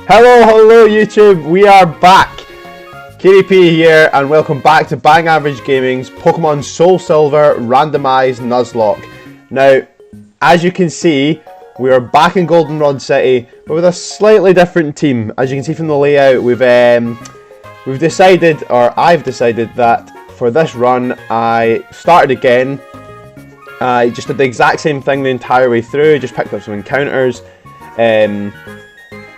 Hello YouTube, we are back. KDP here and welcome back to Bang Average Gaming's Pokemon Soulsilver Randomized Nuzlocke. Now, as you can see, we are back in Goldenrod City, but with a slightly different team. As you can see from the layout, we've decided, or I've decided, that for this run, I started again. I just did the exact same thing the entire way through, just picked up some encounters.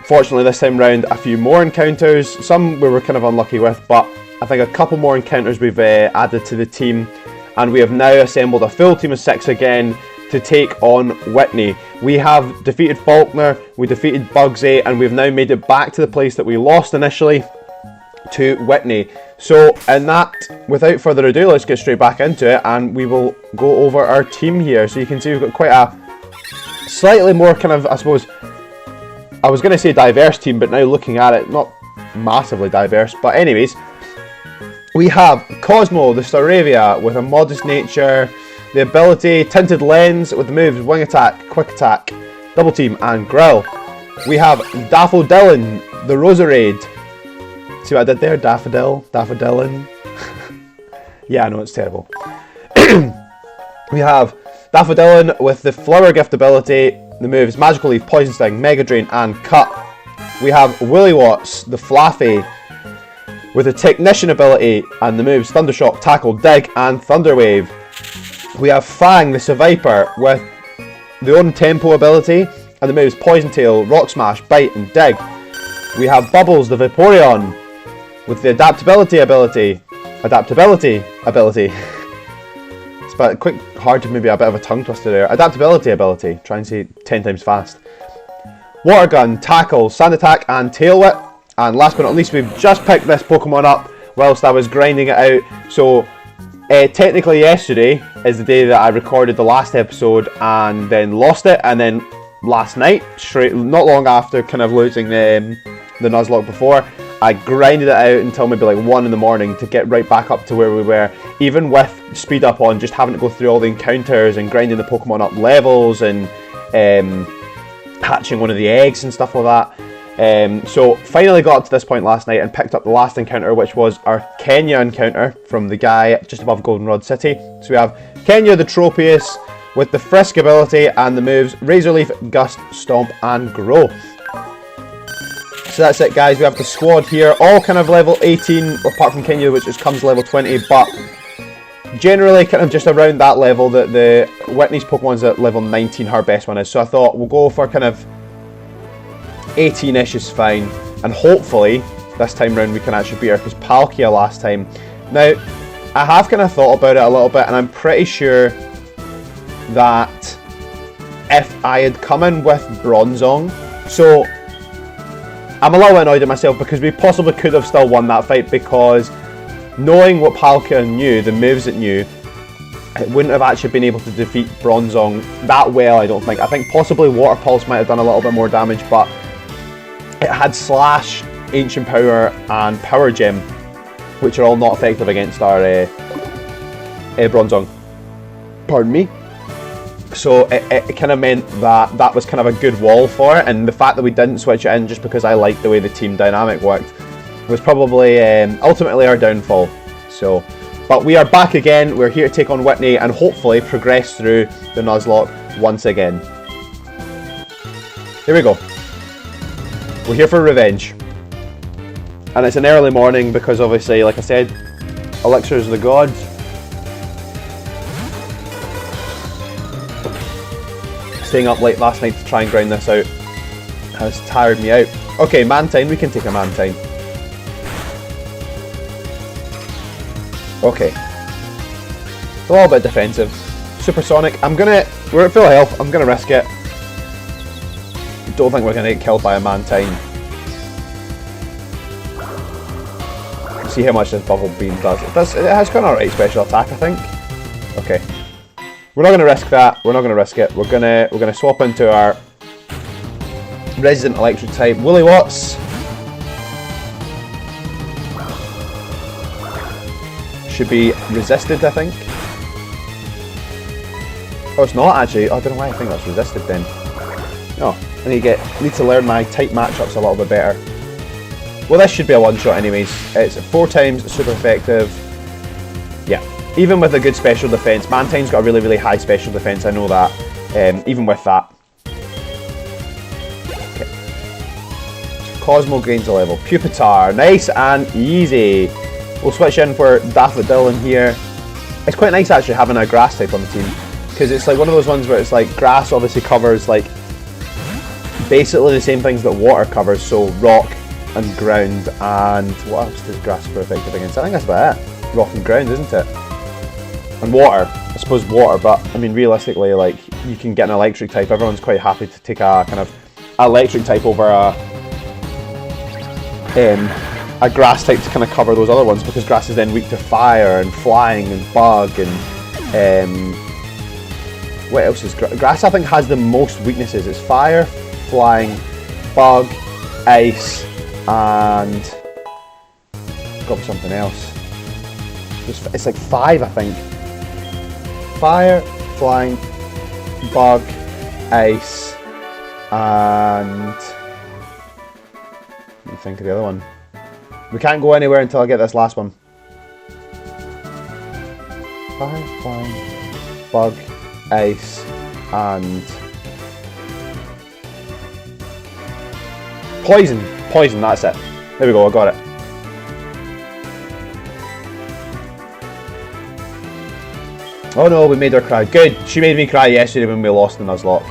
Fortunately this time round a few more encounters, some we were kind of unlucky with, but I think a couple more encounters we've added to the team, and we have now assembled a full team of 6 again to take on Whitney. We have defeated Faulkner, we defeated Bugsy, and we've now made it back to the place that we lost initially, to Whitney. So in that, without further ado, let's get straight back into it and we will go over our team here. So you can see we've got quite a slightly more kind of, I suppose, I was going to say diverse team, but now looking at it, not massively diverse. But anyways, we have Cosmo, the Staravia, with a modest nature, the ability Tinted Lens with the moves Wing Attack, Quick Attack, Double Team, and Growl. We have Daffodilin, the Roserade. See what I did there? Daffodilin. Yeah, I know, it's terrible. We have Daffodilin with the Flower Gift ability, the moves Magical Leaf, Poison Sting, Mega Drain, and Cut. We have Williwatts, the Flaffy, with the Technician ability and the moves Thundershock, Tackle, Dig, and Thunderwave. We have Fang, the Seviper, with the own Tempo ability and the moves Poison Tail, Rock Smash, Bite, and Dig. We have Bubbles, the Vaporeon, with the Adaptability ability. It's quite hard to maybe a bit of a tongue twister there. Adaptability ability. Try and say 10 times fast. Water Gun, Tackle, Sand Attack, and Tail Whip. And last but not least, we've just picked this Pokemon up whilst I was grinding it out. So technically yesterday is the day that I recorded the last episode and then lost it. And then last night, not long after kind of losing the Nuzlocke before, I grinded it out until maybe like 1 in the morning to get right back up to where we were, even with speed up on, just having to go through all the encounters and grinding the Pokemon up levels and hatching one of the eggs and stuff like that. So finally got up to this point last night and picked up the last encounter, which was our Kenya encounter from the guy just above Goldenrod City. So we have Kenya the Tropius with the Frisk ability and the moves Razor Leaf, Gust, Stomp, and Grow. So that's it, guys. We have the squad here, all kind of level 18, apart from Kenya, which just comes level 20, but generally kind of just around that level. That the Whitney's Pokemon's at level 19, her best one is. So I thought we'll go for kind of 18-ish is fine, and hopefully this time round we can actually beat her, because Palkia last time. Now, I have kind of thought about it a little bit, and I'm pretty sure that if I had come in with Bronzong, so I'm a little bit annoyed at myself because we possibly could have still won that fight, because knowing what Palkia knew, the moves it knew, it wouldn't have actually been able to defeat Bronzong that well, I don't think. I think possibly Water Pulse might have done a little bit more damage, but it had Slash, Ancient Power, and Power Gem, which are all not effective against our Bronzong. Pardon me. So it kind of meant that that was kind of a good wall for it, and the fact that we didn't switch it in just because I liked the way the team dynamic worked was probably ultimately our downfall. So, but we are back again. We're here to take on Whitney and hopefully progress through the Nuzlocke once again. Here we go. We're here for revenge, and it's an early morning because obviously, like I said, elixirs of the gods. Staying up late last night to try and grind this out has tired me out. Okay, Mantine, we can take a Mantine. Okay. It's a little bit defensive. Supersonic, we're at full health, I'm gonna risk it. Don't think we're gonna get killed by a Mantine. See how much this Bubble Beam does. It has quite an alright special attack, I think. Okay. We're not going to risk that. We're not going to risk it. We're gonna swap into our Resident Electric type Williwatts. Should be resisted, I think. Oh, it's not actually. Oh, I don't know why I think that's resisted then. No, need to learn my type matchups a little bit better. Well, this should be a one-shot anyways. It's 4 times, super effective. Yeah, even with a good special defense. Mantine's got a really, really high special defense, I know that. Even with that. Okay. Cosmo gains a level. Pupitar, nice and easy. We'll switch in for Daffodil here. It's quite nice actually having a grass type on the team, because it's like one of those ones where it's like grass obviously covers like basically the same things that water covers, so rock and ground, and what else does grass super effective against? I think that's about it. Rock and ground, isn't it? And water, I suppose water, but I mean realistically, like, you can get an electric type. Everyone's quite happy to take a kind of electric type over a grass type to kind of cover those other ones, because grass is then weak to fire and flying and bug and what else is grass? I think has the most weaknesses. It's fire, flying, bug, ice, and got something else. It's like 5, I think. Fire, flying, bug, ice, and let me think of the other one. We can't go anywhere until I get this last one. Fire, flying, bug, ice, and poison. Poison, that's it. There we go, I got it. Oh no, we made her cry. Good, she made me cry yesterday when we lost the Nuzlocke.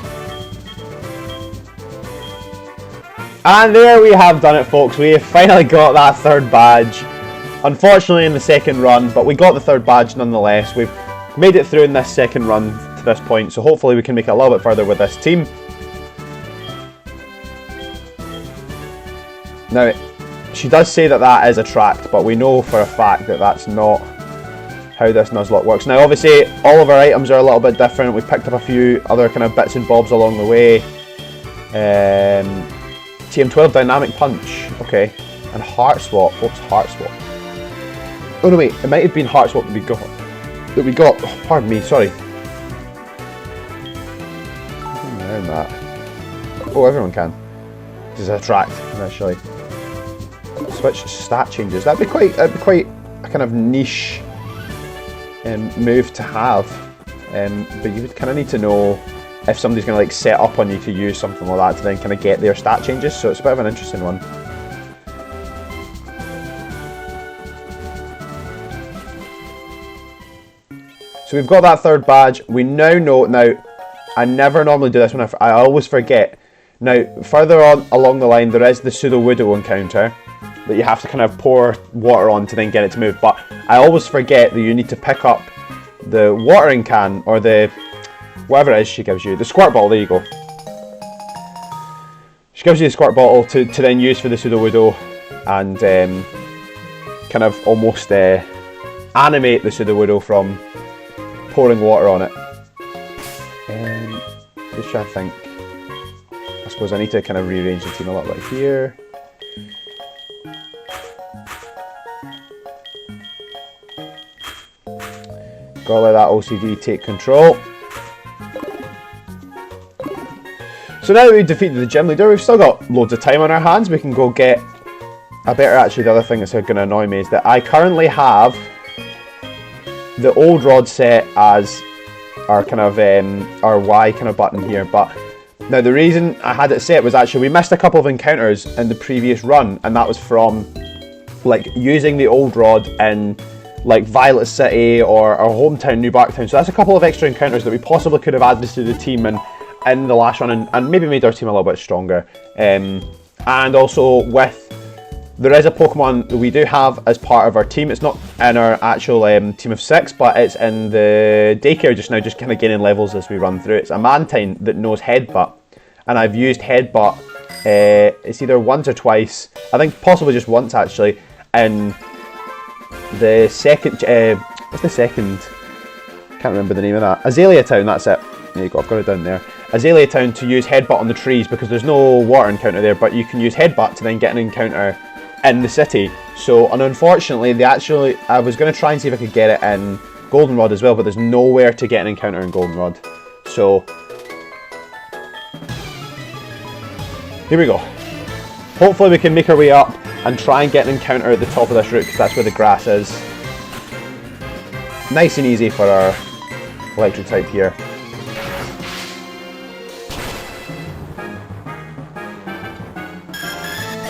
And there we have done it, folks. We have finally got that 3rd badge. Unfortunately in the 2nd run, but we got the 3rd badge nonetheless. We've made it through in this 2nd run to this point, so hopefully we can make it a little bit further with this team. Now, she does say that that is a tract, but we know for a fact that that's not how this Nuzlocke works. Now, obviously, all of our items are a little bit different. We've picked up a few other kind of bits and bobs along the way. TM12 Dynamic Punch, okay. And Heart Swap. What's Heart Swap? Oh no, wait, it might have been Heart Swap that we got. Oh, pardon me, sorry. Around that. Oh, everyone can. This is a tract, initially. Switch stat changes. That'd be quite a kind of niche move to have. But you would kind of need to know if somebody's going to like set up on you to use something like that to then kind of get their stat changes. So it's a bit of an interesting one. So we've got that 3rd badge. We now know. Now, I never normally do this when I always forget. Now, further on along the line, there is the Pseudo-Widow encounter that you have to kind of pour water on to then get it to move. But I always forget that you need to pick up the watering can, or the whatever it is she gives you. The squirt bottle, there you go. She gives you the squirt bottle to then use for the Pseudo-Widow and kind of almost animate the Pseudo-Widow from pouring water on it. Just trying to think. I suppose I need to kind of rearrange the team a little bit here. Gotta let that OCD take control. So now that we've defeated the gym leader, we've still got loads of time on our hands. We can go get a better. Actually, the other thing that's going to annoy me is that I currently have the old rod set as our kind of our Y kind of button here. But now the reason I had it set was actually we missed a couple of encounters in the previous run, and that was from like using the old rod in like Violet City or our hometown, New Barktown. So that's a couple of extra encounters that we possibly could have added to the team and in the last run, and maybe made our team a little bit stronger. And also there is a Pokemon that we do have as part of our team. It's not in our actual team of 6, but it's in the daycare just now, just kind of gaining levels as we run through. It's a Mantine that knows Headbutt, and I've used Headbutt, it's either once or twice, I think possibly just once actually, in the second, what's the second? Can't remember the name of that. Azalea Town, that's it. There you go, I've got it down there. Azalea Town, to use Headbutt on the trees because there's no water encounter there, but you can use Headbutt to then get an encounter in the city. So, and unfortunately, I was going to try and see if I could get it in Goldenrod as well, but there's nowhere to get an encounter in Goldenrod. So, Here we go. Hopefully we can make our way up and try and get an encounter at the top of this route, because that's where the grass is. Nice and easy for our electric type here.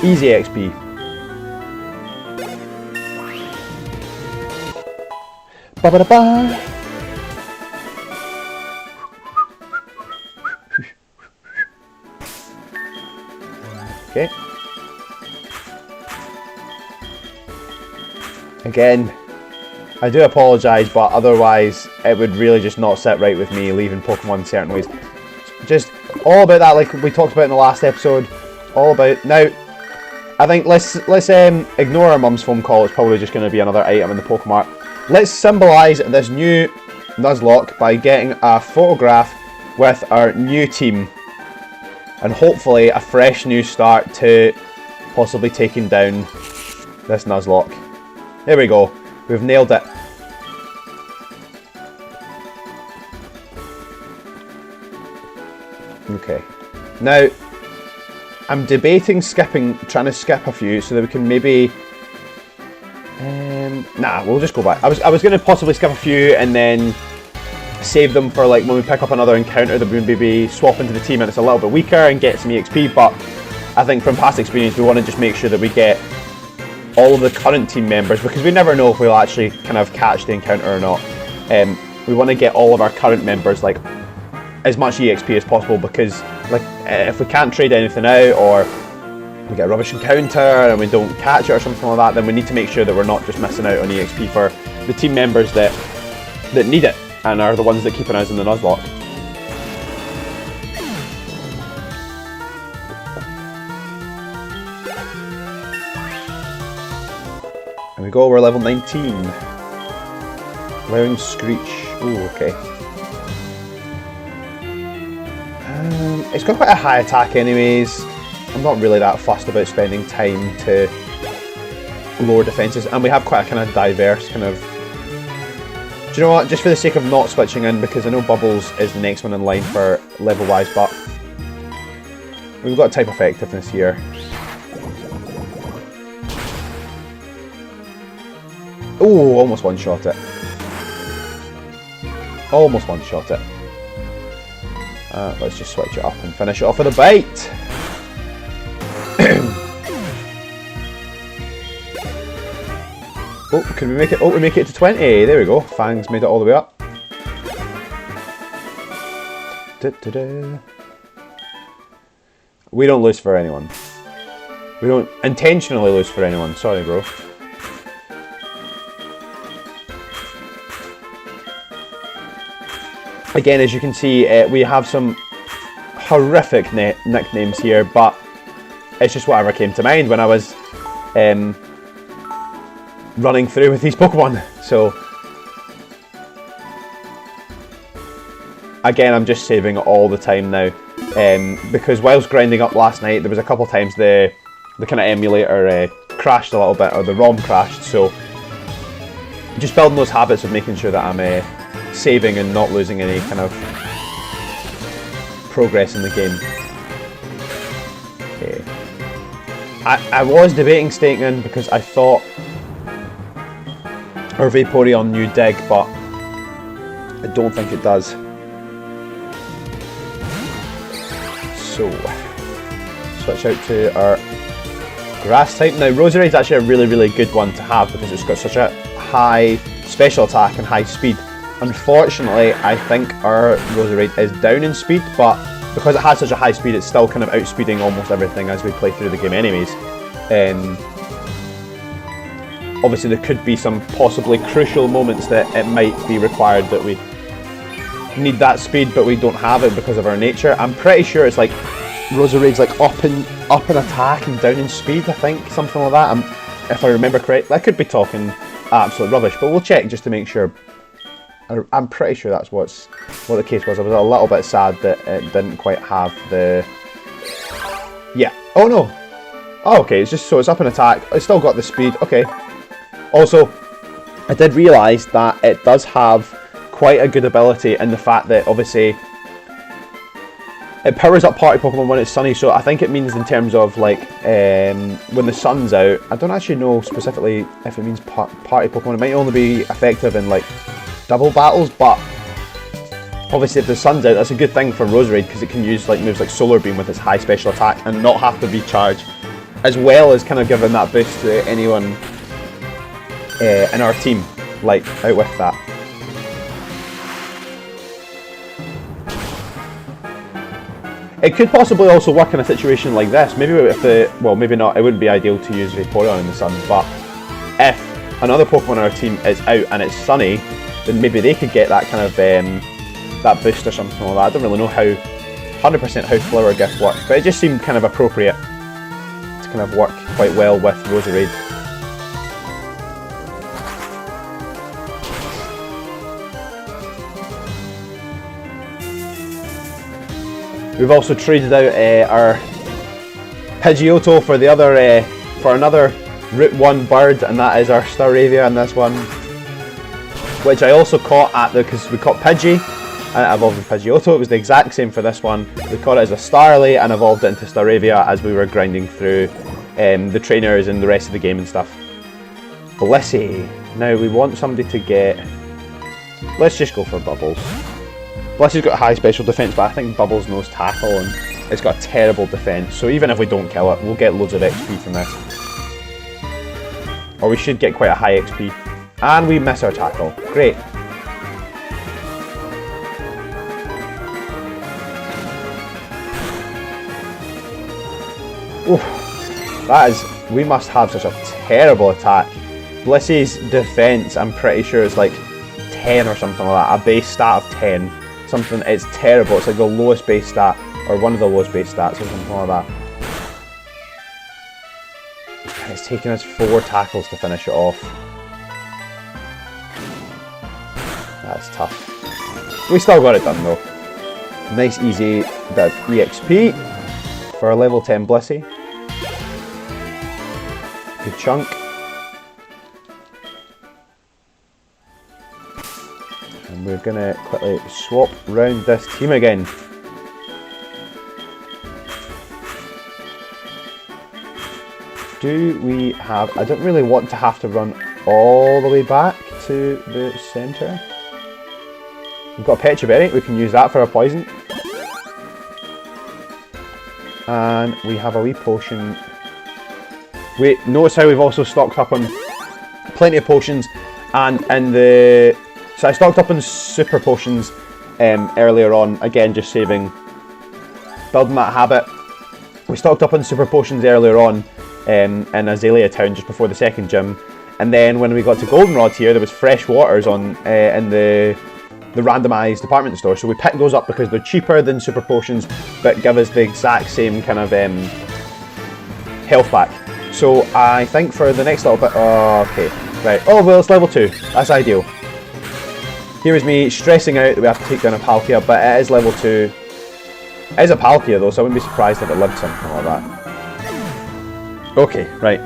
Easy XP. Ba-ba-da-ba. Okay. Again, I do apologise, but otherwise it would really just not sit right with me leaving Pokemon certain ways. Just all about that, like we talked about in the last episode. All about now. I think let's ignore our mum's phone call. It's probably just going to be another item in the Pokemart. Let's symbolise this new Nuzlocke by getting a photograph with our new team, and hopefully a fresh new start to possibly taking down this Nuzlocke. There we go. We've nailed it. Okay. Now, I'm debating trying to skip a few so that we can maybe... nah, we'll just go back. I was going to possibly skip a few and then save them for like when we pick up another encounter that we maybe swap into the team and it's a little bit weaker and get some EXP, but I think from past experience we want to just make sure that we get all of the current team members, because we never know if we'll actually kind of catch the encounter or not. We want to get all of our current members like as much EXP as possible, because like if we can't trade anything out or we get a rubbish encounter and we don't catch it or something like that, then we need to make sure that we're not just missing out on EXP for the team members that need it and are the ones that keep an eye on the Nuzlocke. There we go, we're level 19. Allowing Screech. Ooh, okay. It's got quite a high attack anyways. I'm not really that fussed about spending time to lower defences, and we have quite a kind of diverse kind of... Do you know what, just for the sake of not switching in, because I know Bubbles is the next one in line for level wise, but we've got type effectiveness here. Oh, almost one-shot it. Almost one-shot it. Let's just switch it up and finish it off with a bite. Oh, can we make it? Oh, we make it to 20. There we go. Fang's made it all the way up. We don't lose for anyone. We don't intentionally lose for anyone. Sorry, bro. Again, as you can see, we have some horrific nicknames here, but it's just whatever came to mind when I was running through with these Pokemon. So, again, I'm just saving all the time now, because whilst grinding up last night, there was a couple times the kind of emulator crashed a little bit, or the ROM crashed, so just building those habits of making sure that I'm saving and not losing any kind of progress in the game. Okay. I was debating staying in because I thought our Vaporeon knew Dig, but I don't think it does. So, switch out to our Grass type. Now, Roserade is actually a really, really good one to have because it's got such a high special attack and high speed. Unfortunately, I think our Roserade is down in speed, but because it has such a high speed, it's still kind of outspeeding almost everything as we play through the game anyways. Obviously, there could be some possibly crucial moments that it might be required that we need that speed, but we don't have it because of our nature. I'm pretty sure it's like Roserade's like up in attack and down in speed, I think, something like that. If I remember correctly. I could be talking absolute rubbish, but we'll check just to make sure. I'm pretty sure that's what the case was. I was a little bit sad that it didn't quite have the... Yeah. Oh no! Oh, okay, it's just so it's up in attack. It's still got the speed. Okay. Also, I did realise that it does have quite a good ability in the fact that obviously It powers up party Pokemon when it's sunny, so I think it means in terms of like when the sun's out. I don't actually know specifically if it means party Pokemon. It might only be effective in like double battles, but obviously if the sun's out, that's a good thing for Roserade because it can use like moves like Solar Beam with its high special attack and not have to recharge, as well as kind of giving that boost to anyone in our team, like out with that. It could possibly also work in a situation like this. Maybe if well, maybe not. It wouldn't be ideal to use Vaporeon in the sun, but if another Pokemon on our team is out and it's sunny, then maybe they could get that kind of that boost or something like that. I don't really know how 100% how Flower Gift works, but it just seemed kind of appropriate to kind of work quite well with Roserade. We've also traded out our Pidgeotto for the other for another Route 1 bird, and that is our Staravia in this one, which I also caught at because we caught Pidgey and it evolved with Pidgeotto. It was the exact same for this one. We caught it as a Starly and evolved it into Staravia as we were grinding through the trainers and the rest of the game and stuff. Blissey. Now we want somebody to get. Let's just go for Bubbles. Blissey's got a high special defense, but I think Bubbles knows tackle and it's got a terrible defense. So even if we don't kill it, we'll get loads of XP from this. Or we should get quite a high XP. And we miss our tackle. Great. Oof. That is, we must have such a terrible attack. Blissey's defense, I'm pretty sure it's like 10 or something like that. A base stat of 10. Something, it's terrible. It's like the lowest base stat, or one of the lowest base stats, or something like that. And it's taken us 4 tackles to finish it off. That's tough. We still got it done though. Nice easy bit of EXP for a level 10 Blissey. Good chunk. And we're going to quickly swap round this team again. Do we have... I don't really want to have to run all the way back to the centre. We've got a Pecha Berry, we can use that for a poison. And we have a wee potion. Wait, notice how we've also stocked up on plenty of potions, and in the... So I stocked up on super potions earlier on, again just saving, building that habit. We stocked up on super potions earlier on in Azalea Town just before the second gym, and then when we got to Goldenrod here there was fresh waters on in the randomised department store, so we picked those up because they're cheaper than super potions but give us the exact same kind of health back. So I think for the next little bit, oh, okay, right, oh well it's level 2, that's ideal. Here is me stressing out that we have to take down a Palkia, but it is level 2. It is a Palkia though, so I wouldn't be surprised if it lived something like that. Okay, right.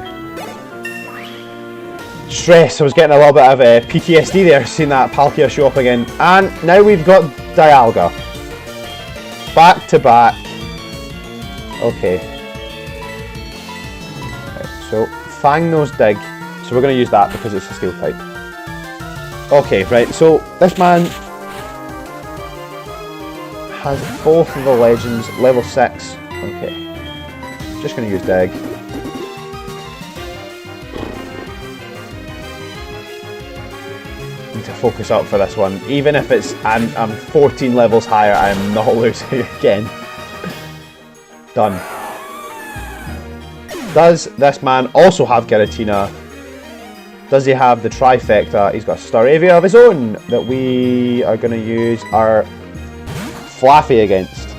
Stress, I was getting a little bit of PTSD there, seeing that Palkia show up again. And now we've got Dialga. Back to back. Okay. Right, so, Fangnose Dig. So we're going to use that because it's a steel type. Okay, right, so this man has both of the legends, level 6. Okay. Just going to use Dig. Need to focus up for this one. Even if it's I'm 14 levels higher, I am not losing again. Done. Does this man also have Giratina? Does he have the trifecta? He's got Staravia of his own that we are going to use our Flaffy against.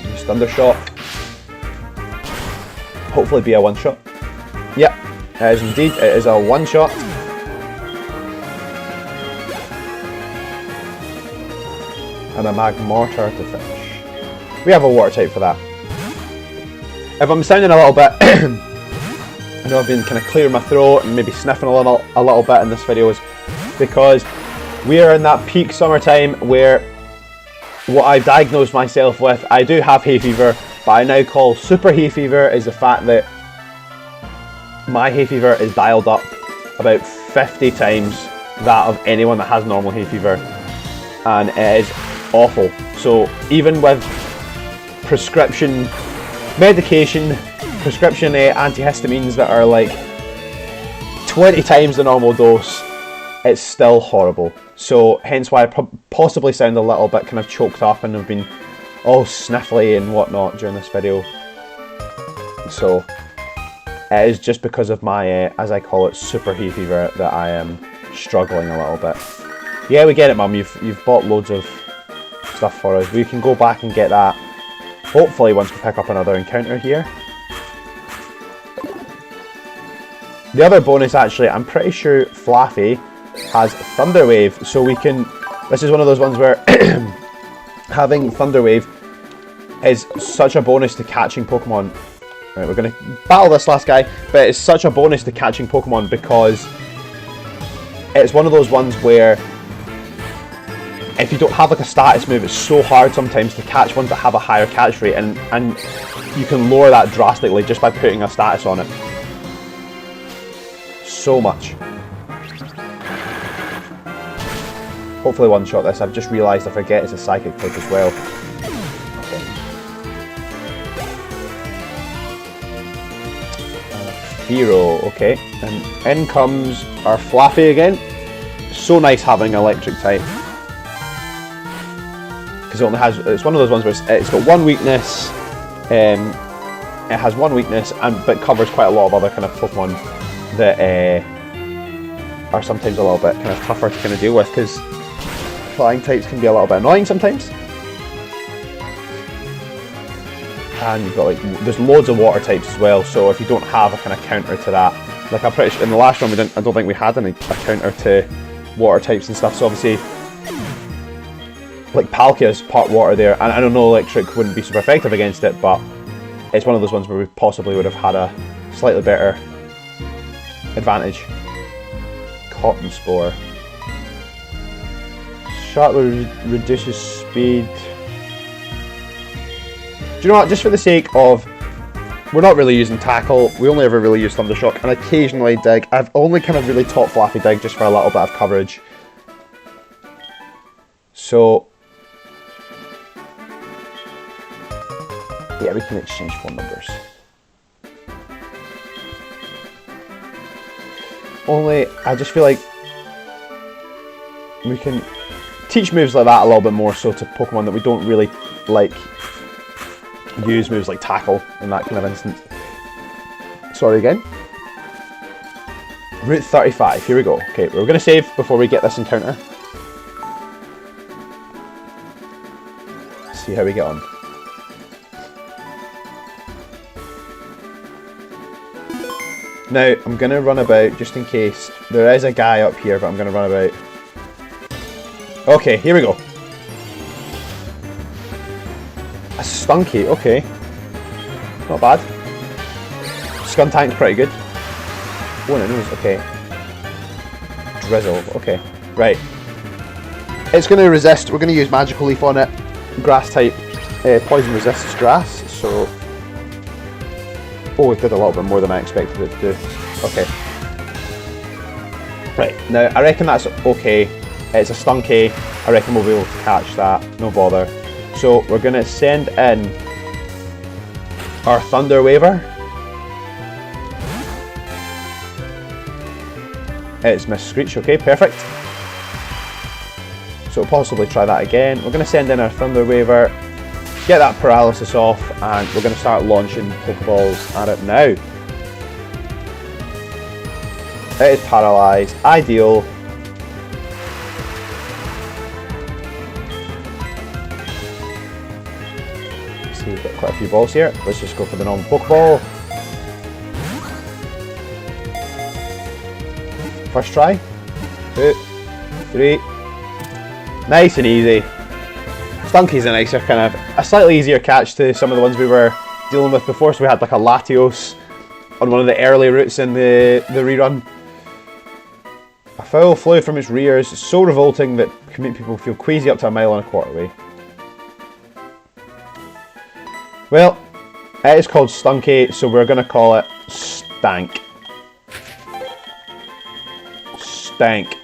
Use Thundershock. Hopefully be a one-shot. Yep, it is indeed. It is a one-shot. And a Magmortar to finish. We have a water type for that. If I'm sounding a little bit I know I've been kind of clearing my throat and maybe sniffing a little bit in this video, is because we are in that peak summertime where what I've diagnosed myself with, I do have hay fever, but I now call super hay fever, is the fact that my hay fever is dialed up about 50 times that of anyone that has normal hay fever, and it is awful. So even with prescription medication, prescription antihistamines that are like 20 times the normal dose, it's still horrible. So hence why I possibly sound a little bit kind of choked up and have been all sniffly and whatnot during this video. So it is just because of my, as I call it, super hay fever that I am struggling a little bit. Yeah, we get it, Mum. You've bought loads of stuff for us. We can go back and get that, hopefully, once we pick up another encounter here. The other bonus, actually, I'm pretty sure Flaffy has Thunder Wave, so we can... This is one of those ones where having Thunder Wave is such a bonus to catching Pokemon. Right, we're going to battle this last guy, but it's such a bonus to catching Pokemon because it's one of those ones where if you don't have like a status move, it's so hard sometimes to catch ones that have a higher catch rate, and you can lower that drastically just by putting a status on it. So much. Hopefully one shot this. I've just realised I forget it's a psychic type as well. Hero, okay. And in comes our Flaffy again. So nice having electric type. Because it only has, it's one of those ones where it's got one weakness. It has one weakness, but covers quite a lot of other kind of Pokemon that are sometimes a little bit kind of tougher to kind of deal with, because flying types can be a little bit annoying sometimes. And you've got like, there's loads of water types as well, so if you don't have a kind of counter to that, like I'm pretty sure in the last one I don't think we had a counter to water types and stuff, so obviously like Palkia is part water there, and I don't know, electric wouldn't be super effective against it, but it's one of those ones where we possibly would have had a slightly better advantage. Cotton Spore. Sharply reduces speed. Do you know what, just for the sake of, we're not really using Tackle, we only ever really use Thundershock, and occasionally Dig. I've only kind of really taught Flaffy Dig just for a little bit of coverage. So, yeah, we can exchange phone numbers. Only, I just feel like we can teach moves like that a little bit more so to Pokemon that we don't really like use moves like Tackle in that kind of instance. Sorry again. Route 35, here we go. Okay, we're going to save before we get this encounter. See how we get on. Now, I'm going to run about, just in case. There is a guy up here, but I'm going to run about. Okay, here we go. A Stunky, okay. Not bad. Skuntank's pretty good. Oh, no, no, okay. Drizzle, okay. Right. It's going to resist, we're going to use Magical Leaf on it. Grass type, poison resists grass, so... Oh, it did a little bit more than I expected it to do. Okay. Right, now I reckon that's okay. It's a Stunky. I reckon we'll be able to catch that, no bother. So we're going to send in our Thunder Waver. It's Miss Screech, okay, perfect. So we'll possibly try that again. We're going to send in our Thunder Waver, get that paralysis off, and we're going to start launching Pokeballs at it now. It is paralysed, ideal. See, we've got quite a few balls here. Let's just go for the normal Pokeball. First try. 2, 3. Nice and easy. Stunky's a nicer kind of, a slightly easier catch to some of the ones we were dealing with before. So we had like a Latios on one of the early routes in the rerun. A foul flew from its rears, so revolting that can make people feel queasy up to 1.25 miles away. Well, it is called Stunky, so we're going to call it Stank. Stank.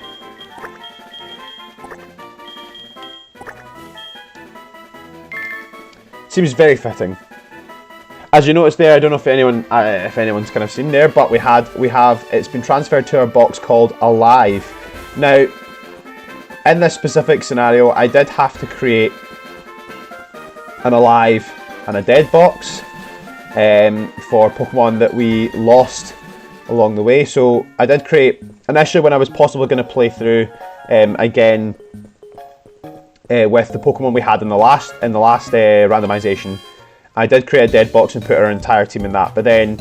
Seems very fitting. As you notice there, I don't know if anyone's kind of seen there, but we have it's been transferred to our box called Alive. Now, in this specific scenario, I did have to create an Alive and a Dead box for Pokemon that we lost along the way. So I did create, initially when I was possibly going to play through again with the Pokemon we had in the last randomization, I did create a Dead box and put our entire team in that. But then,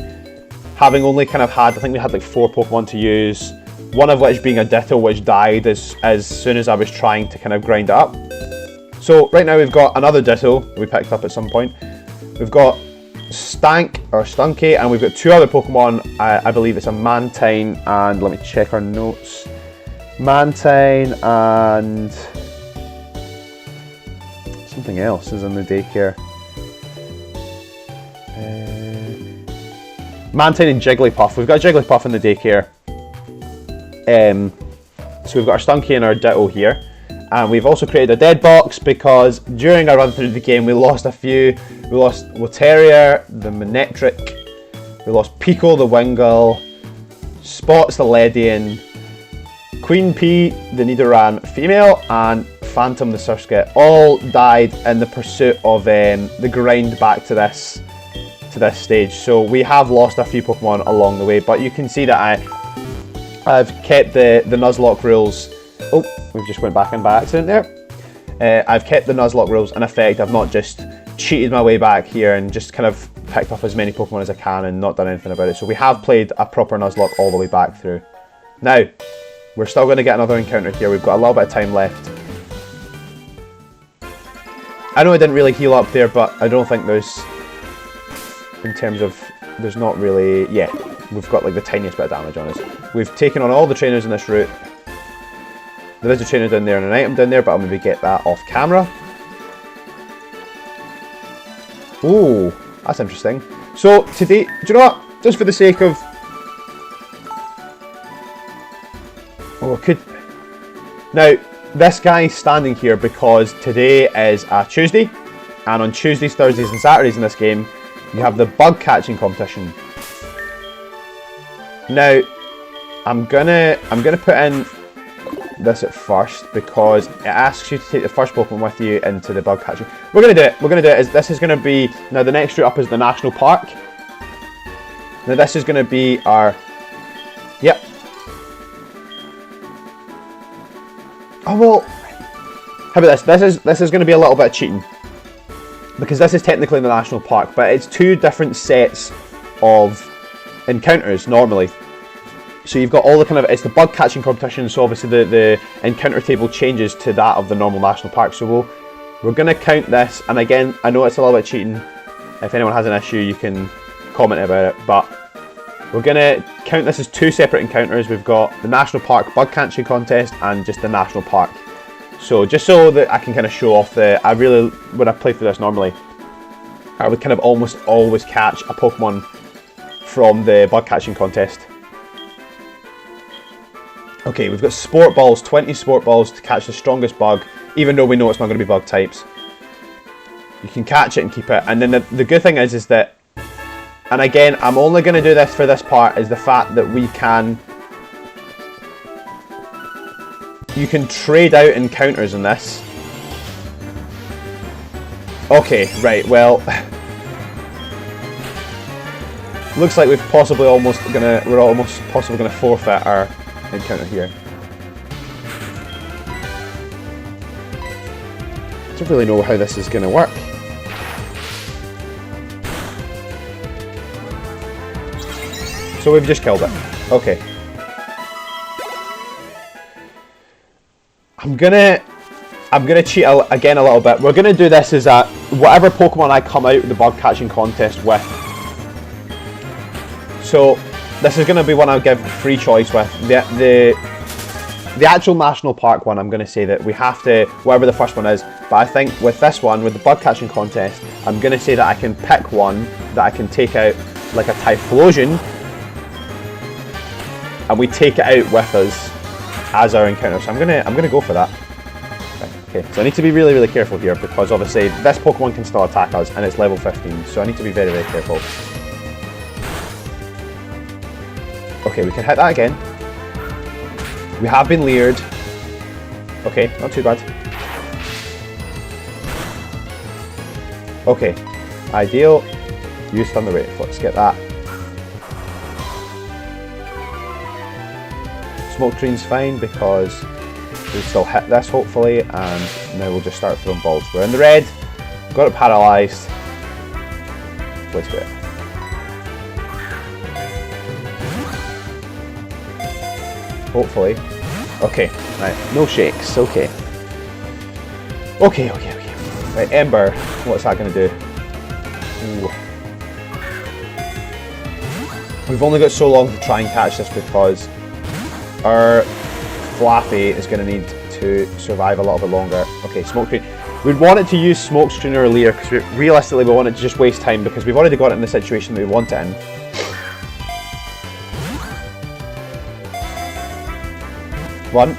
having only kind of had, I think we had like 4 Pokemon to use, one of which being a Ditto, which died as soon as I was trying to kind of grind it up. So right now we've got another Ditto we picked up at some point. We've got Stank or Stunky, and we've got 2 other Pokemon. I believe it's a Mantine, and let me check our notes. Mantine and something else is in the daycare. Mantine and Jigglypuff. We've got Jigglypuff in the daycare. So we've got our Stunky and our Ditto here. And we've also created a Dead box because during our run through the game we lost a few. We lost Woterier, the Manectric, we lost Pico the Wingull, Spots the Ledian, Queen P the Nidoran female, and Phantom the Surskit. All died in the pursuit of the grind back to this stage. So we have lost a few Pokemon along the way, but you can see that I've kept the Nuzlocke rules. Oh, we've just went back in by accident there. I've kept the Nuzlocke rules in effect. I've not just cheated my way back here and just kind of picked up as many Pokemon as I can and not done anything about it. So we have played a proper Nuzlocke all the way back through. Now, we're still going to get another encounter here. We've got a little bit of time left. I know I didn't really heal up there, but I don't think there's, in terms of, there's not really, yeah, we've got like the tiniest bit of damage on us. We've taken on all the trainers in this route. There is a trainer down there and an item down there, but I'll maybe get that off camera. Ooh, that's interesting. So today, do you know what? Just for the sake of, oh, I could. Now, this guy's standing here because today is a Tuesday, and on Tuesdays, Thursdays, and Saturdays in this game, you have the bug catching competition. Now, I'm gonna put in this at first because it asks you to take the first Pokemon with you into the bug catching. We're gonna do it. We're gonna do it. This is gonna be, now the next route up is the national park. Now this is gonna be our, yep. Oh well, how about this? This is gonna be a little bit of cheating because this is technically in the national park, but it's 2 different sets of encounters normally. So you've got all the kind of, it's the bug catching competition, so obviously the encounter table changes to that of the normal national park. So we're going to count this, and again, I know it's a little bit cheating. If anyone has an issue, you can comment about it, but we're going to count this as 2 separate encounters. We've got the national park bug catching contest and just the national park. So just so that I can kind of show off I really, when I play through this normally, I would kind of almost always catch a Pokemon from the bug catching contest. Okay, we've got Sport Balls, 20 Sport Balls to catch the strongest bug, even though we know it's not going to be bug types. You can catch it and keep it, and then the good thing is that, and again, I'm only going to do this for this part, is the fact that you can trade out encounters in this. Okay, right, well, looks like we're almost possibly gonna forfeit our encounter here. I don't really know how this is gonna work. So we've just killed it. Okay. I'm gonna cheat again a little bit. We're gonna do this as whatever Pokemon I come out of the bug catching contest with. So this is going to be one I'll give free choice with. The actual national park one, I'm going to say that we have to, whatever the first one is, but I think with this one, with the bug catching contest, I'm going to say that I can pick one that I can take out like a Typhlosion, and we take it out with us as our encounter. So I'm gonna go for that. Right, okay, so I need to be really, really careful here because obviously this Pokemon can still attack us and it's level 15, so I need to be very, very careful. Okay, we can hit that again. We have been leered. Okay, not too bad. Okay, ideal. Use Thunder Wave. Let's get that. Smoke Screen's fine because we still hit this hopefully, and now we'll just start throwing balls. We're in the red, got it paralysed. Let's do it. Hopefully. Okay, right, no shakes, okay. Okay. Right, Ember, what's that going to do? Ooh. We've only got so long to try and catch this because our Flaffy is going to need to survive a little bit longer. Okay, Smoke Screen. We'd want it to use Smoke Screen or Leer because realistically we want it to just waste time because we've already got it in the situation that we want it in. One,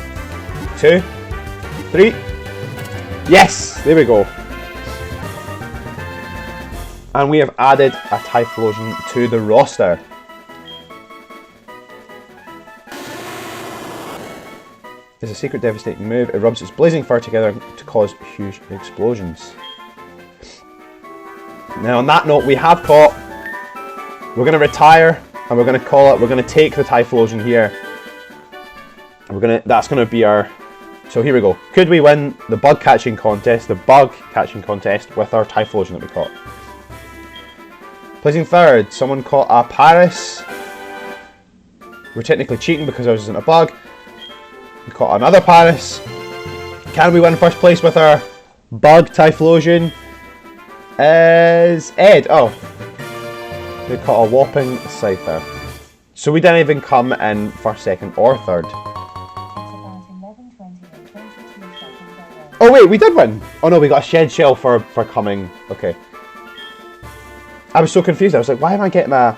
two, three. Yes! There we go. And we have added a Typhlosion to the roster. It's a secret devastating move. It rubs its blazing fur together to cause huge explosions. Now on that note, we have caught. We're going to retire and we're going to call it. We're going to take the Typhlosion here. That's going to be our. So here we go. Could we win the bug catching contest, with our Typhlosion that we caught? Placing third, someone caught a Paris. We're technically cheating because ours isn't a bug. We caught another Paris. Can we win first place with our bug Typhlosion? Is Ed. Oh. We caught a whopping Cypher. So we didn't even come in first, second or third. Oh wait, we did win! Oh no, we got a Shed Shell for coming. Okay. I was so confused. I was like, why am I getting an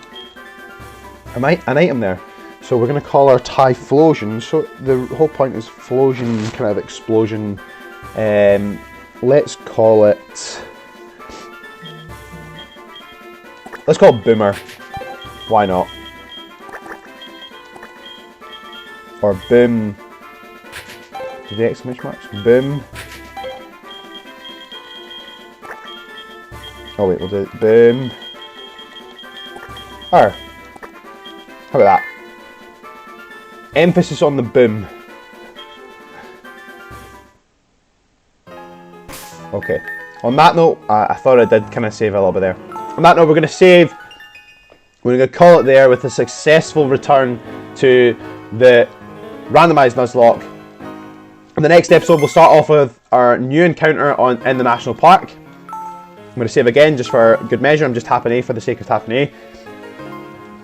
item there? So we're going to call our Typhlosion. So the whole point is Flosion, kind of explosion. Let's call it... Let's call it Boomer. Why not? Or Boom. Do the exclamation marks? Boom. Oh wait, we'll do it. Boom. Or, how about that? Emphasis on the boom. Okay. On that note, I thought I did kind of save a little bit there. On that note, we're going to save. We're going to call it there with a successful return to the randomised Nuzlocke. In the next episode, we'll start off with our new encounter in the national park. I'm going to save again just for good measure. I'm just tapping A for the sake of tapping A.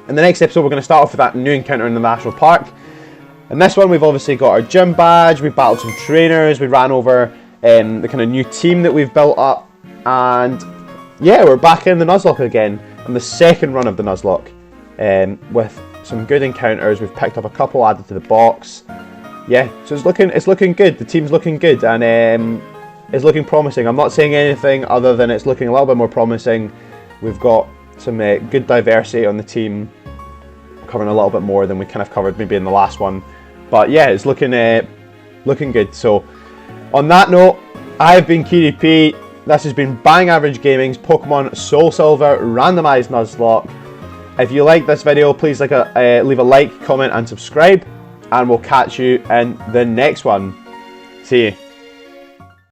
In the next episode, we're going to start off with that new encounter in the national park. In this one, we've obviously got our gym badge. We battled some trainers. We ran over the kind of new team that we've built up. And yeah, we're back in the Nuzlocke again. On the second run of the Nuzlocke. With some good encounters. We've picked up a couple added to the box. Yeah, so it's looking good. The team's looking good. And it's looking promising. I'm not saying anything other than it's looking a little bit more promising. We've got some good diversity on the team, covering a little bit more than we kind of covered maybe in the last one. But yeah, it's looking good. So on that note, I've been KDP. This has been Bang Average Gaming's Pokemon Soulsilver randomised Nuzlocke. If you like this video, please leave a like, comment and subscribe. And we'll catch you in the next one. See you.